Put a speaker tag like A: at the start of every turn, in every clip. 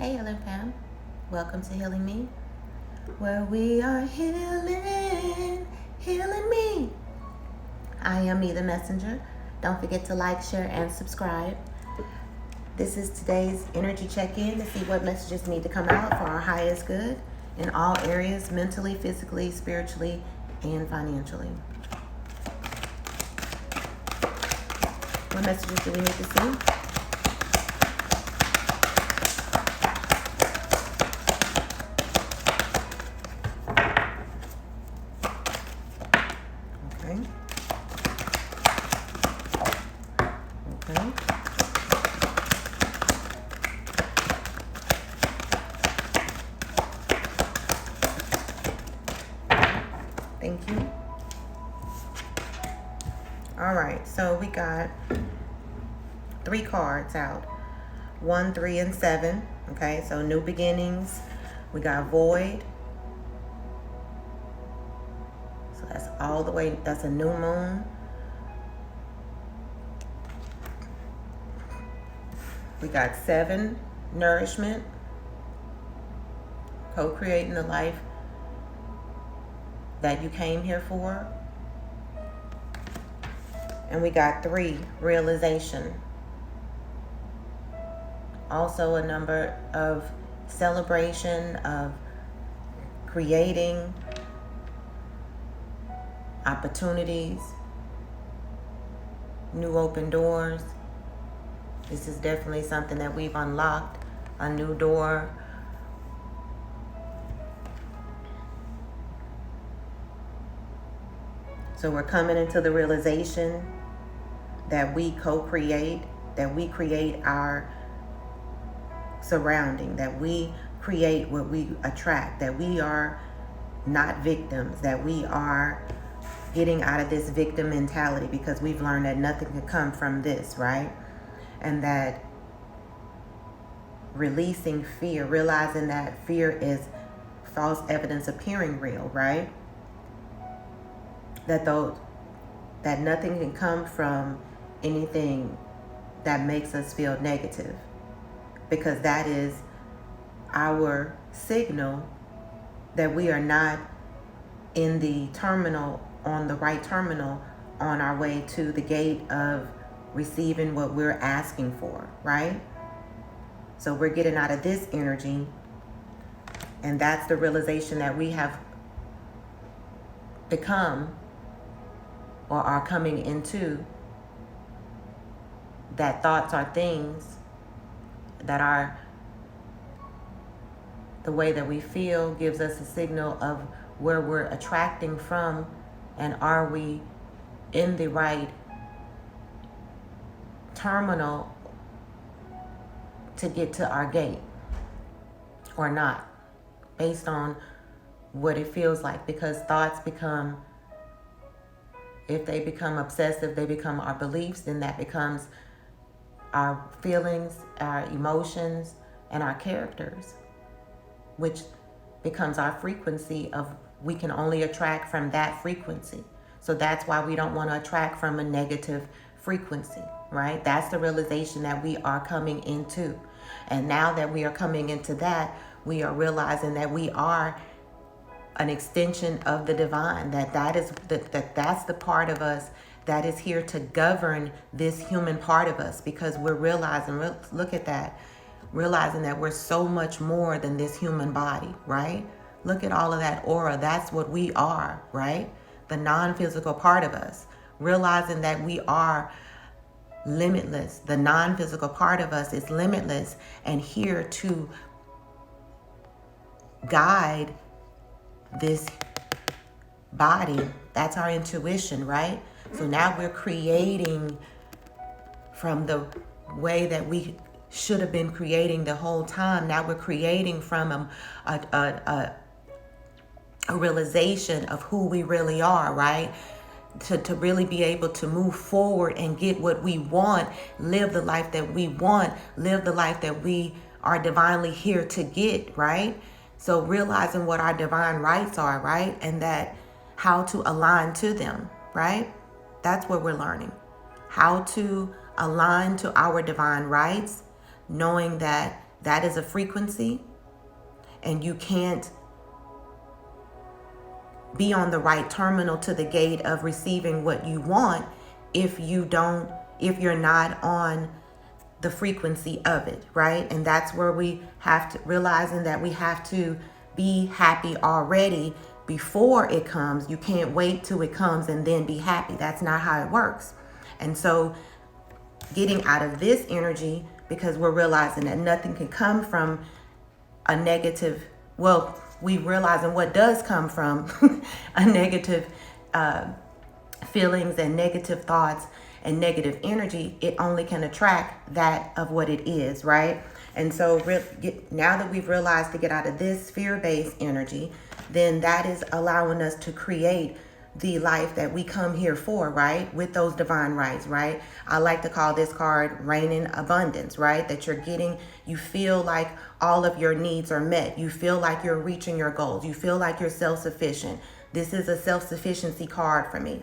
A: Hey, Healing Fam. Welcome to Healing Me, where we are healing me. I am Me, the messenger. Don't forget to like, share, and subscribe. This is today's energy check-in to see what messages need to come out for our highest good in all areas, mentally, physically, spiritually, and financially. What messages do we need to see? Okay. Thank you. All right, so we got 3 cards out. 1, 3, and 7. Okay, so new beginnings. We got void. So that's all the way, that's a new moon. We got 7, nourishment. Co-creating the life that you came here for. And we got 3, realization. Also a number of celebration, of creating opportunities, new open doors. This is definitely something that we've unlocked, a new door. So we're coming into the realization that we co-create, that we create our surrounding, that we create what we attract, that we are not victims, that we are getting out of this victim mentality, because we've learned that nothing can come from this, right? And that releasing fear, realizing that fear is false evidence appearing real, right? That nothing can come from anything that makes us feel negative, because that is our signal that we are not in the terminal, on the right terminal, on our way to the gate of receiving what we're asking for, right? So we're getting out of this energy, and that's the realization that we have become or are coming into, that thoughts are things, that are the way that we feel gives us a signal of where we're attracting from, and are we in the right terminal to get to our gate or not, based on what it feels like. Because thoughts become, if they become obsessive, they become our beliefs, then that becomes our feelings, our emotions, and our characters, which becomes our frequency of, we can only attract from that frequency. So that's why we don't want to attract from a negative frequency, right? That's the realization that we are coming into. And now that we are coming into that, we are realizing that we are an extension of the divine, that's the part of us that is here to govern this human part of us, because we're realizing, look at that, realizing that we're so much more than this human body, right? Look at all of that aura. That's what we are, right? The non-physical part of us, realizing that we are limitless. The non-physical part of us is limitless and here to guide this body. That's our intuition, right? So now we're creating from the way that we should have been creating the whole time. Now we're creating from a realization of who we really are, right? To really be able to move forward and get what we want, live the life that we want, live the life that we are divinely here to get, right? So realizing what our divine rights are, right? And that how to align to them, right? That's what we're learning. How to align to our divine rights, knowing that That is a frequency, and you can't be on the right terminal to the gate of receiving what you want if you're not on the frequency of it, right? And that's where we have to realizing that we have to be happy already before it comes. You can't wait till it comes and then be happy. That's not how it works. And so getting out of this energy, because we're realizing that nothing can come from a negative, well, we realizing what does come from a negative feelings and negative thoughts and negative energy. It only can attract that of what it is, right? And so now that we've realized to get out of this fear-based energy, then that is allowing us to create the life that we come here for, right? With those divine rights, right? I like to call this card Reign in Abundance, right? That you feel like all of your needs are met. You feel like you're reaching your goals. You feel like you're self-sufficient. This is a self-sufficiency card for me.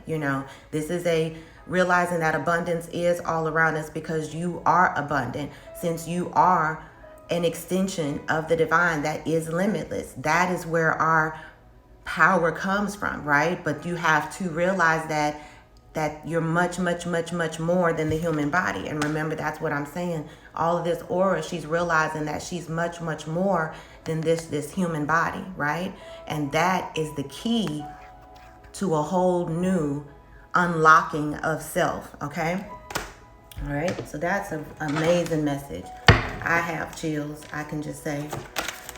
A: This is a realizing that abundance is all around us because you are abundant, since you are an extension of the divine that is limitless. That is where our power comes from, right? But you have to realize that you're much, much, much, much more than the human body. And remember, that's what I'm saying. All of this aura, she's realizing that she's much, much more than this human body, right? And that is the key to a whole new unlocking of self, okay? All right, so that's an amazing message. I have chills, I can just say.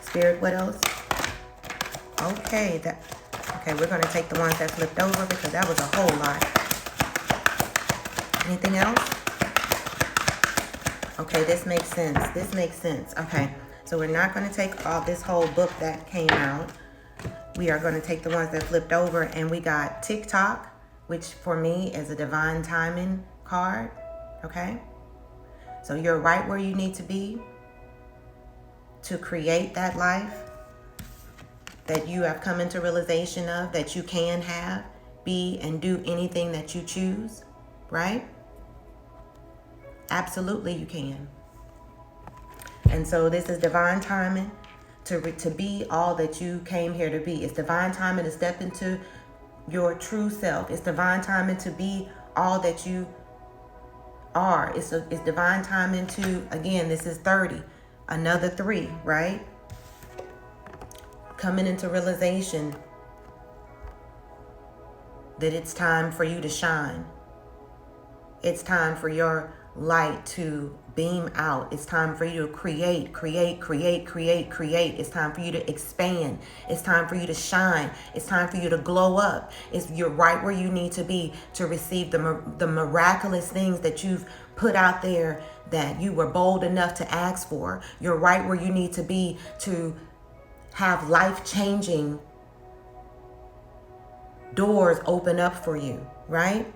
A: Spirit, what else? Okay, we're going to take the ones that flipped over because that was a whole lot. Anything else? Okay, this makes sense. Okay, so we're not going to take all this whole book that came out. We are going to take the ones that flipped over, and we got TikTok, which for me is a divine timing card, okay? So you're right where you need to be to create that life that you have come into realization of, that you can have, be, and do anything that you choose, right? Absolutely you can. And so this is divine timing to be all that you came here to be. It's divine timing to step into your true self. It's divine timing to be all that you are. It's divine timing to, again, this is 30, another 3, right? Coming into realization that it's time for you to shine. It's time for your light to beam out. It's time for you to create. It's time for you to expand. It's time for you to shine. It's time for you to glow up. You're right where you need to be to receive the miraculous things that you've put out there that you were bold enough to ask for. You're right where you need to be to have life-changing doors open up for you, right?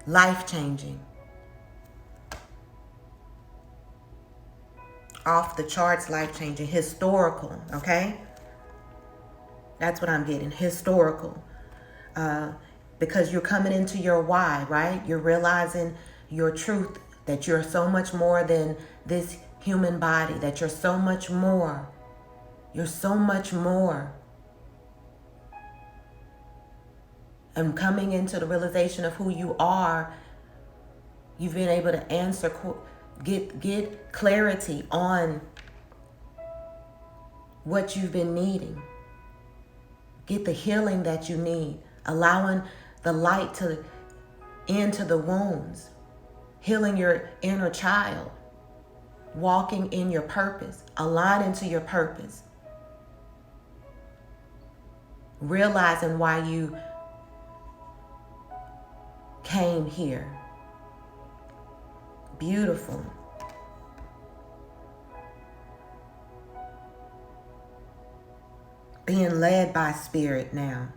A: Life-changing. Off the charts, life-changing. Historical, okay? That's what I'm getting. Historical. Because you're coming into your why, right? You're realizing your truth, that you're so much more than this human body, that you're so much more. You're so much more. And coming into the realization of who you are, you've been able to answer, get clarity on what you've been needing. Get the healing that you need. Allowing the light to into the wounds. Healing your inner child. Walking in your purpose. Aligning to your purpose. Realizing why you came here. Beautiful. Being led by spirit now.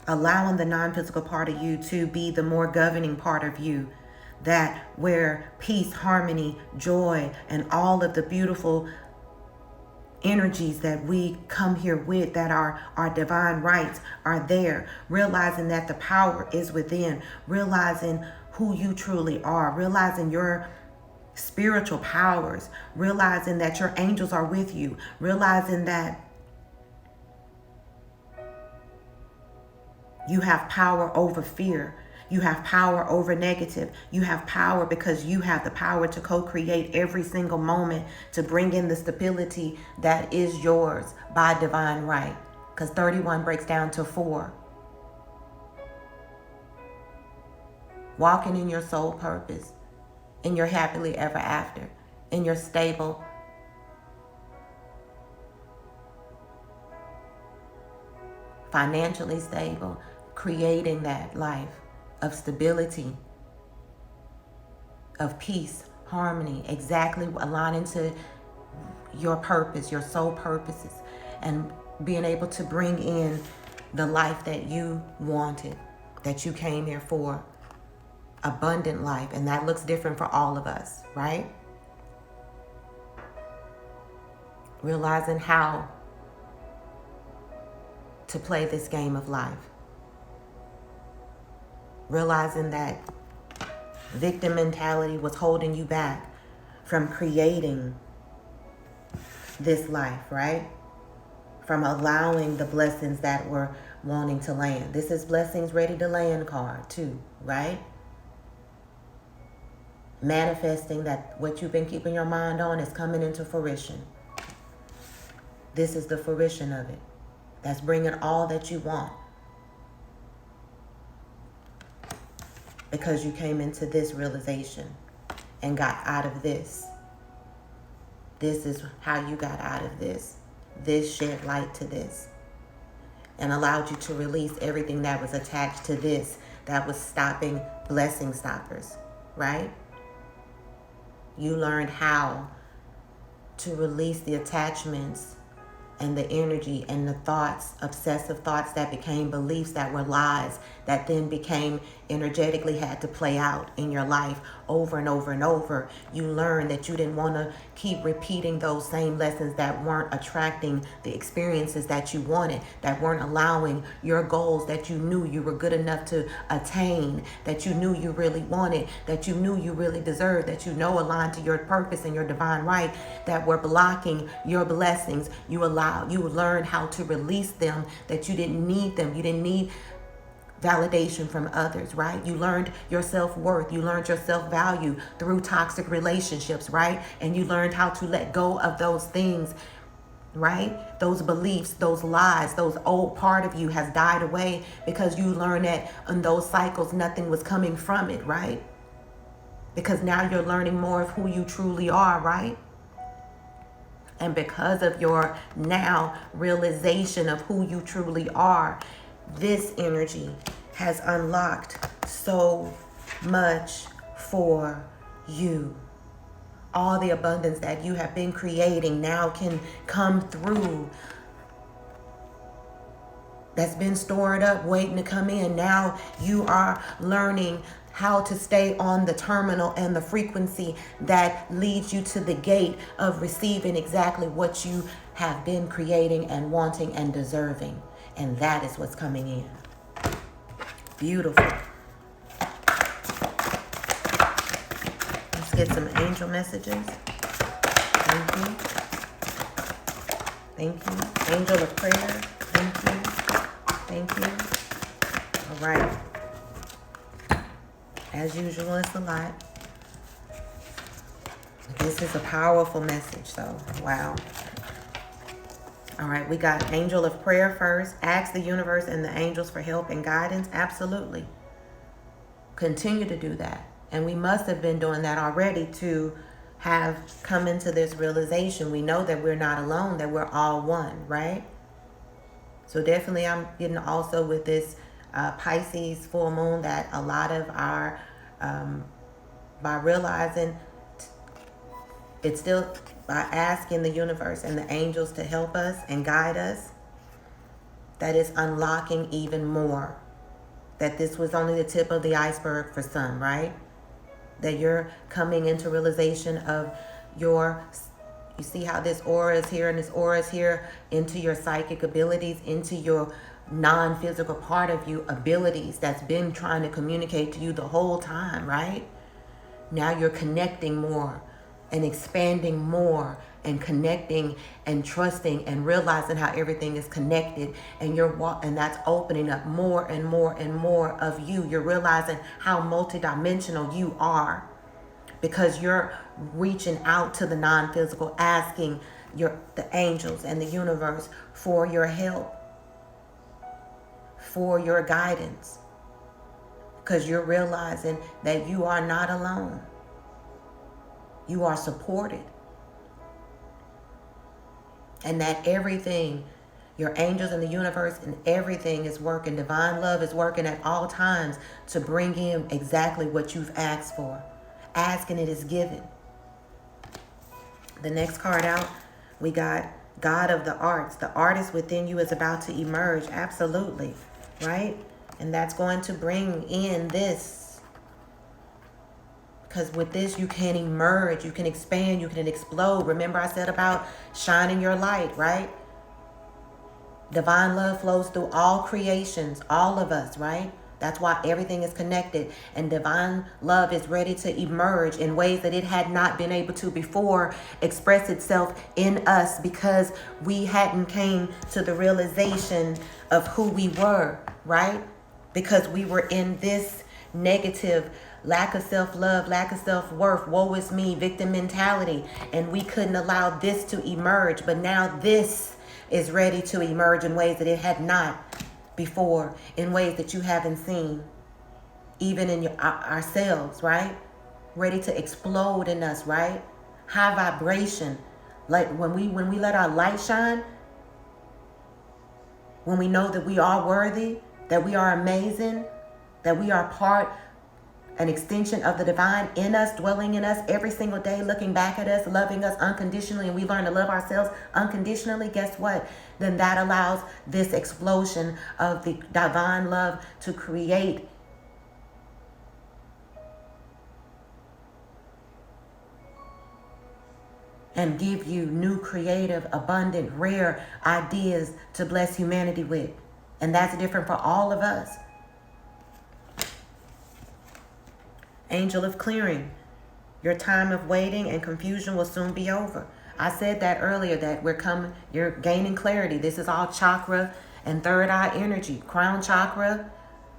A: Allowing the non-physical part of you to be the more governing part of you. That where peace, harmony, joy, and all of the beautiful energies that we come here with, that are our divine rights, are there. Realizing that the power is within. Realizing who you truly are. Realizing your spiritual powers, realizing that your angels are with you, realizing that you have power over fear. You have power over negative. You have power because you have the power to co-create every single moment to bring in the stability that is yours by divine right. Because 31 breaks down to 4. Walking in your soul purpose, in your happily ever after, in your stable, financially stable, creating that life of stability, of peace, harmony, exactly aligning to your purpose, your soul purposes, and being able to bring in the life that you wanted, that you came here for, abundant life. And that looks different for all of us, right? Realizing how to play this game of life. Realizing that victim mentality was holding you back from creating this life, right? From allowing the blessings that were wanting to land. This is blessings ready to land card too, right? Manifesting that what you've been keeping your mind on is coming into fruition. This is the fruition of it. That's bringing all that you want. Because you came into this realization and got out of this. This is how you got out of this. This shed light to this and allowed you to release everything that was attached to this that was stopping blessing stoppers, right? You learned how to release the attachments and the energy and the thoughts, obsessive thoughts that became beliefs that were lies, that then became energetically had to play out in your life over and over and over. You learned that you didn't want to keep repeating those same lessons that weren't attracting the experiences that you wanted, that weren't allowing your goals that you knew you were good enough to attain, that you knew you really wanted, that you knew you really deserved, that you know aligned to your purpose and your divine right, that were blocking your blessings. You learned how to release them, that you didn't need them. You didn't need validation from others, right? You learned your self-worth. You learned your self-value through toxic relationships, right? And you learned how to let go of those things, right? Those beliefs, those lies, those old part of you has died away because you learned that in those cycles, nothing was coming from it, right? Because now you're learning more of who you truly are, right? And because of your now realization of who you truly are, this energy has unlocked so much for you. All the abundance that you have been creating now can come through. That's been stored up, waiting to come in. Now you are learning how to stay on the terminal and the frequency that leads you to the gate of receiving exactly what you have been creating and wanting and deserving. And that is what's coming in. Beautiful. Let's get some angel messages. Thank you. Thank you. Angel of prayer. Thank you. Thank you. All right. As usual, it's a lot. This is a powerful message, so wow. All right, we got angel of prayer first. Ask the universe and the angels for help and guidance. Absolutely. Continue to do that. And we must have been doing that already to have come into this realization. We know that we're not alone, that we're all one, right? So definitely I'm getting also with this Pisces full moon that a lot of our, by realizing it's still by asking the universe and the angels to help us and guide us, that is unlocking even more. That this was only the tip of the iceberg for some, right? That you're coming into realization of your, you see how this aura is here and this aura is here, into your psychic abilities, into your non-physical part of you abilities that's been trying to communicate to you the whole time, right? Now you're connecting more and expanding more and connecting and trusting and realizing how everything is connected, and and that's opening up more and more and more of you. You're realizing how multidimensional you are because you're reaching out to the non-physical, asking the angels and the universe for your help, for your guidance, because you're realizing that you are not alone. You are supported. And that everything, your angels in the universe and everything is working. Divine love is working at all times to bring in exactly what you've asked for. Asking it is given. The next card out, we got God of the Arts. The artist within you is about to emerge. Absolutely. Right? And that's going to bring in this. Because with this, you can emerge, you can expand, you can explode. Remember I said about shining your light, right? Divine love flows through all creations, all of us, right? That's why everything is connected. And divine love is ready to emerge in ways that it had not been able to before express itself in us because we hadn't came to the realization of who we were, right? Because we were in this negative lack of self-love, lack of self-worth, woe is me, victim mentality, and we couldn't allow this to emerge. But now this is ready to emerge in ways that it had not before, in ways that you haven't seen, even in ourselves, right? Ready to explode in us, right? High vibration, like when we let our light shine, when we know that we are worthy, that we are amazing, that we are an extension of the divine in us, dwelling in us every single day, looking back at us, loving us unconditionally, and we learn to love ourselves unconditionally, guess what? Then that allows this explosion of the divine love to create and give you new, creative, abundant, rare ideas to bless humanity with. And that's different for all of us. Angel of clearing. Your time of waiting and confusion will soon be over. I said that earlier, that you're gaining clarity. This is all chakra and third eye energy. Crown chakra,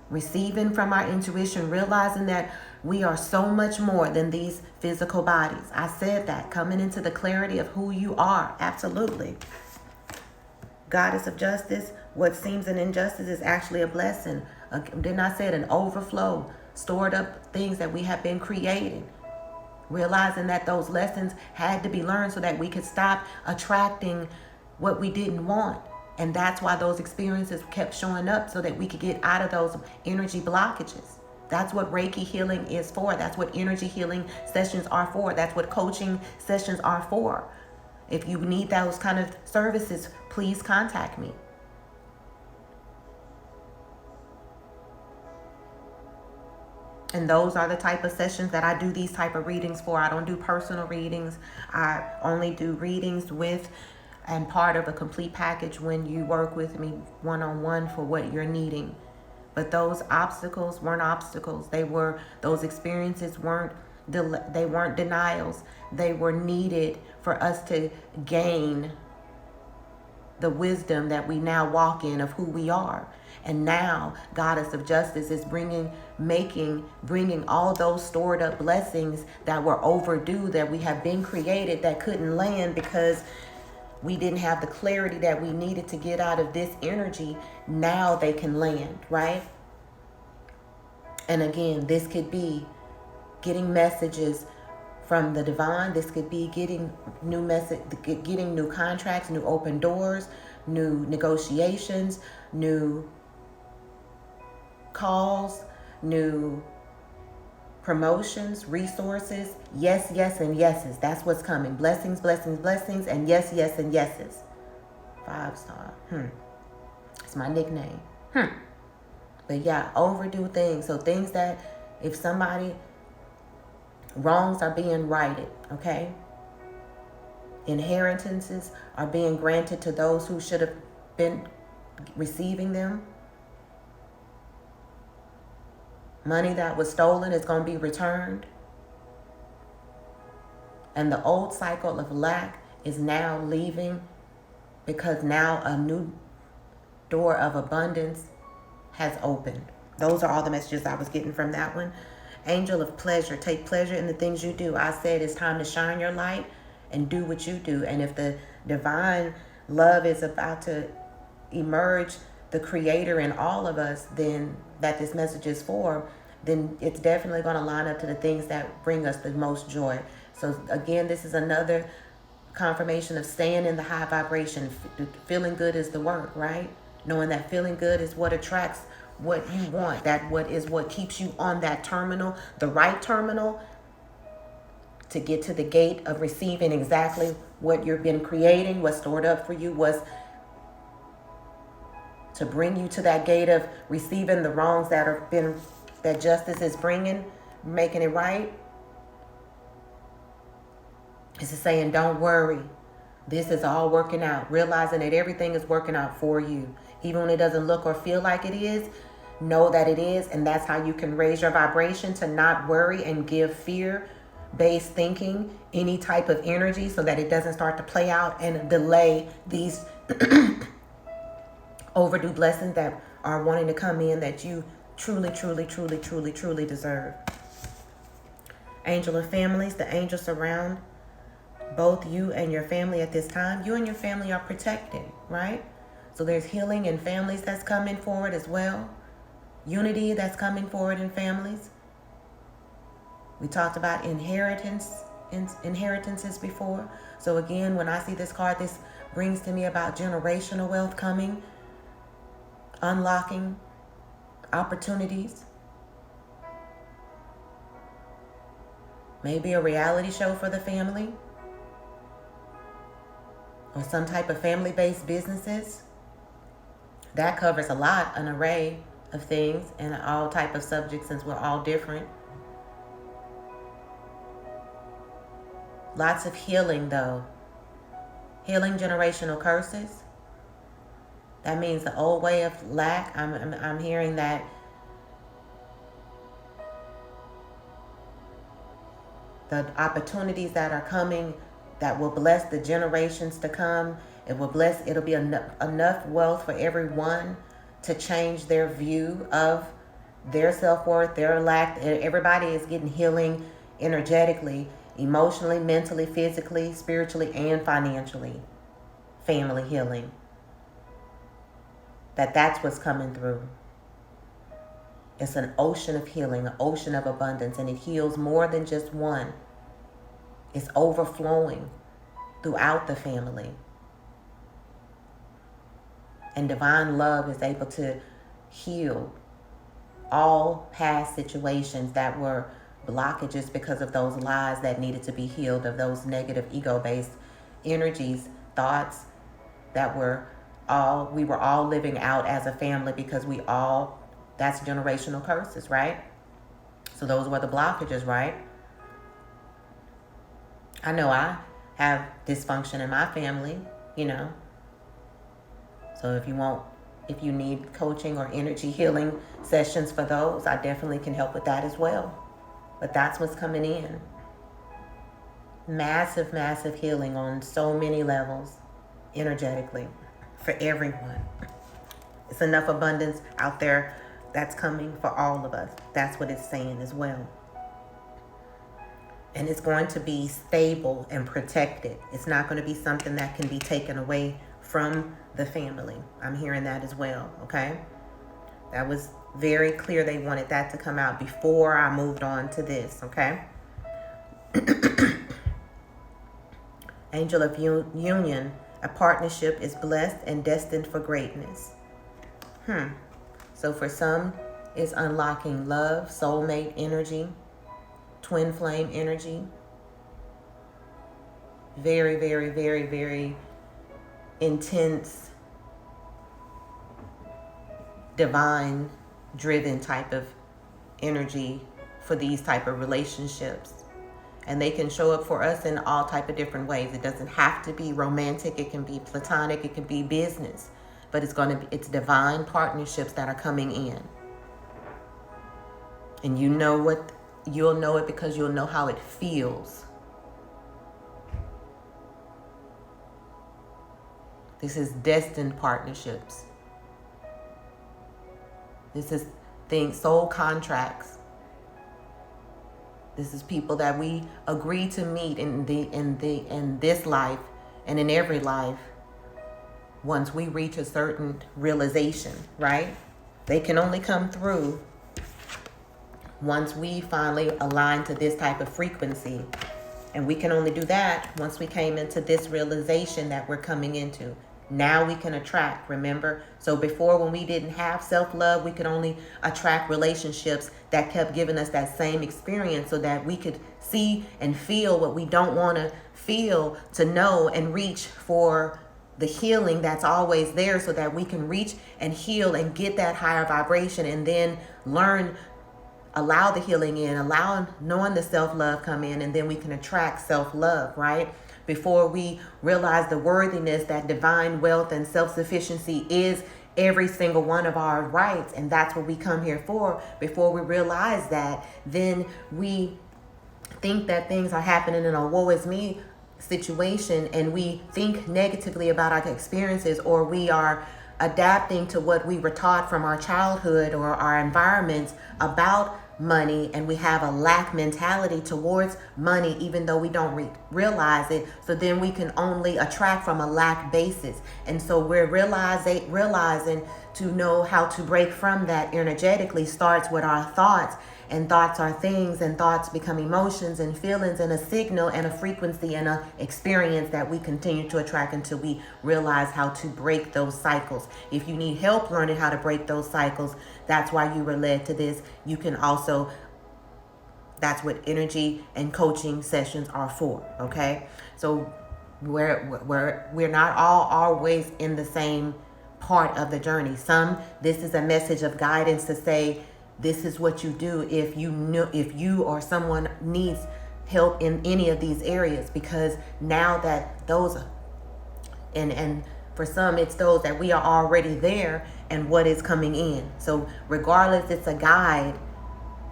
A: receiving from our intuition, realizing that we are so much more than these physical bodies. I said that, coming into the clarity of who you are. Absolutely. Goddess of justice, what seems an injustice is actually a blessing. Didn't I say it? An overflow, stored up things that we have been creating. Realizing that those lessons had to be learned so that we could stop attracting what we didn't want. And that's why those experiences kept showing up, so that we could get out of those energy blockages. That's what Reiki healing is for. That's what energy healing sessions are for. That's what coaching sessions are for. If you need those kind of services, please contact me. And those are the type of sessions that I do these type of readings for. I don't do personal readings. I only do readings with and part of a complete package when you work with me one-on-one for what you're needing. But those obstacles weren't obstacles. Those experiences weren't denials. They were needed for us to gain the wisdom that we now walk in of who we are. And now, Goddess of Justice is bringing all those stored up blessings that were overdue, that we have been created, that couldn't land because we didn't have the clarity that we needed to get out of this energy. Now they can land, right? And again, this could be getting messages from the divine. This could be getting new contracts, new open doors, new negotiations, new calls, new promotions, resources. Yes, yes, and yeses. That's what's coming. Blessings, blessings, blessings, and yes, yes, and yeses. 5-star. It's my nickname. But yeah, overdue things. So things that if somebody wrongs are being righted, okay? Inheritances are being granted to those who should have been receiving them. Money that was stolen is going to be returned. And the old cycle of lack is now leaving, because now a new door of abundance has opened. Those are all the messages I was getting from that one. Angel of pleasure. Take pleasure in the things you do. I said it's time to shine your light and do what you do. And if the divine love is about to emerge, the creator in all of us, then that this message is for, then it's definitely going to line up to the things that bring us the most joy. So again, this is another confirmation of staying in the high vibration. Feeling good is the work, right? Knowing that feeling good is what attracts what you want. That what keeps you on that terminal, the right terminal, to get to the gate of receiving exactly what you've been creating, what's stored up for you, was to bring you to that gate of receiving the wrongs that justice is bringing, making it right. It's saying, don't worry. This is all working out. Realizing that everything is working out for you. Even when it doesn't look or feel like it is, know that it is. And that's how you can raise your vibration, to not worry and give fear-based thinking any type of energy, so that it doesn't start to play out and delay these overdue blessings that are wanting to come in, that you truly, truly, truly, truly, truly deserve. Angel of families. The angels surround both you and your family at this time. You and your family are protected, right? So there's healing in families that's coming forward as well. Unity that's coming forward in families. We talked about inheritances before. So again, when I see this card, this brings to me about generational wealth coming, unlocking opportunities. Maybe a reality show for the family, or some type of family-based businesses. That covers a lot, an array of things and all type of subjects, since we're all different. Lots of healing though. Healing generational curses. That means the old way of lack. I'm hearing that the opportunities that are coming, that will bless the generations to come. It'll be enough wealth for everyone to change their view of their self-worth, their lack. Everybody is getting healing energetically, emotionally, mentally, physically, spiritually, and financially. Family healing. That's what's coming through. It's an ocean of healing, an ocean of abundance, and it heals more than just one. It's overflowing throughout the family. And divine love is able to heal all past situations that were blockages because of those lies that needed to be healed, of those negative ego-based energies, thoughts that we were all living out as a family, because that's generational curses, right? So those were the blockages, right? I know I have dysfunction in my family, So if you need coaching or energy healing sessions for those, I definitely can help with that as well. But that's what's coming in. Massive, massive healing on so many levels, energetically, for everyone. It's enough abundance out there that's coming for all of us. That's what it's saying as well. And it's going to be stable and protected. It's not going to be something that can be taken away from the family. I'm hearing that as well, okay? That was very clear. They wanted that to come out before I moved on to this, okay? Angel of union. A partnership is blessed and destined for greatness. So for some, it's unlocking love, soulmate energy, twin flame energy. Very, very, very, very intense, divine driven type of energy for these type of relationships. And they can show up for us in all type of different ways. It doesn't have to be romantic. It can be platonic. It can be business. But it's divine partnerships that are coming in. And you'll know it because you'll know how it feels. This is destined partnerships. This is soul contracts. This is people that we agree to meet in this life and in every life once we reach a certain realization, right? They can only come through once we finally align to this type of frequency. And we can only do that once we came into this realization that we're coming into. Now we can attract, remember? So before, when we didn't have self-love, we could only attract relationships that kept giving us that same experience so that we could see and feel what we don't want to feel, to know and reach for the healing that's always there, so that we can reach and heal and get that higher vibration, and then learn, allow the healing in, knowing the self-love come in, and then we can attract self-love, right? Before we realize the worthiness that divine wealth and self-sufficiency is every single one of our rights, and that's what we come here for. Before we realize that, then we think that things are happening in a woe is me situation, and we think negatively about our experiences, or we are adapting to what we were taught from our childhood or our environments about money, and we have a lack mentality towards money, even though we don't realize it. So then we can only attract from a lack basis. And so we're realizing to know how to break from that energetically starts with our thoughts. And thoughts are things, and thoughts become emotions and feelings, and a signal and a frequency and a experience that we continue to attract until we realize how to break those cycles. If you need help learning how to break those cycles, that's why you were led to this. You can also, that's what energy and coaching sessions are for, okay? So we're not all always in the same part of the journey. This is a message of guidance to say, this is what you do if you or someone needs help in any of these areas, because now that those, and for some it's those that we are already there and what is coming in. So regardless, it's a guide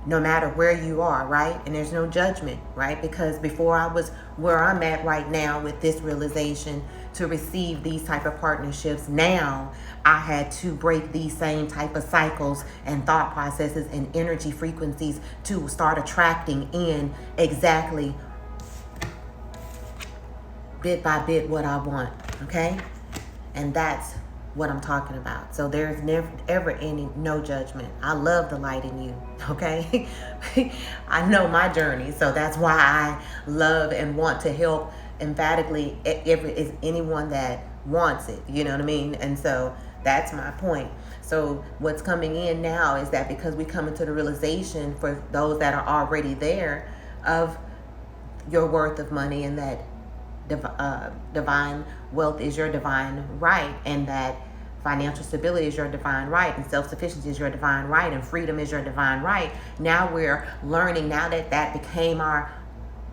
A: no matter where you are, right? And there's no judgment, right? Because before I was where I'm at right now with this realization to receive these type of partnerships, now I had to break these same type of cycles and thought processes and energy frequencies to start attracting in exactly bit by bit what I want, okay? And that's what I'm talking about. So there's never ever no judgment. I love the light in you, okay? I know my journey, so that's why I love and want to help emphatically is anyone that wants it, you know what I mean? And so that's my point. So what's coming in now is that because we come into the realization for those that are already there of your worth of money, and that divine wealth is your divine right, and that financial stability is your divine right, and self-sufficiency is your divine right, and freedom is your divine right. Now we're learning, now that became our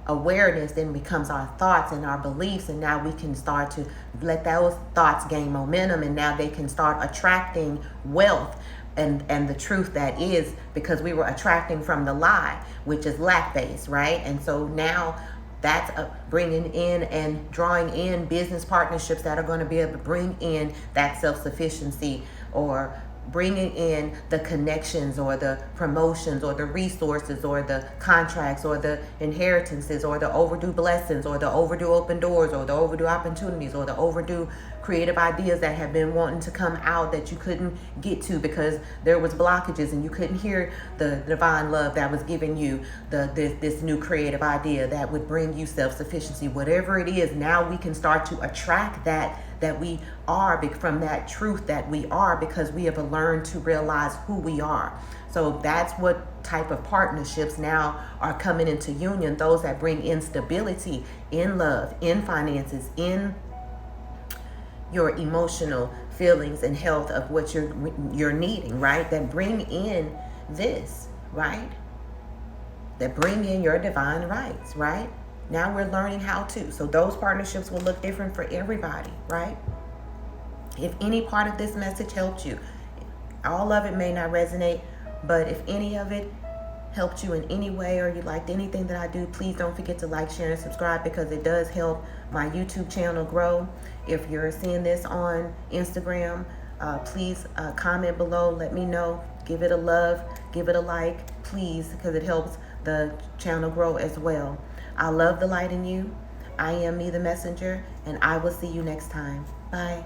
A: awareness, then becomes our thoughts and our beliefs, and now we can start to let those thoughts gain momentum, and now they can start attracting wealth and the truth that is, because we were attracting from the lie, which is lack-based, right? And so now that's bringing in and drawing in business partnerships that are going to be able to bring in that self-sufficiency, or bringing in the connections or the promotions or the resources or the contracts or the inheritances or the overdue blessings or the overdue open doors or the overdue opportunities or the overdue creative ideas that have been wanting to come out that you couldn't get to because there was blockages and you couldn't hear the divine love that was giving you this new creative idea that would bring you self-sufficiency. Whatever it is, now we can start to attract that we are from that truth that we are, because we have learned to realize who we are. So that's what type of partnerships now are coming into union, those that bring in stability, in love, in finances, in your emotional feelings and health of what you're needing, right? That bring in this, right? That bring in your divine rights, right? Now we're learning how to. So those partnerships will look different for everybody, right? If any part of this message helped you, all of it may not resonate, but if any of it helped you in any way, or you liked anything that I do, please don't forget to like, share, and subscribe, because it does help my YouTube channel grow. If you're seeing this on Instagram, please comment below. Let me know. Give it a love. Give it a like, please, because it helps the channel grow as well. I love the light in you. I am me, the messenger, and I will see you next time. Bye.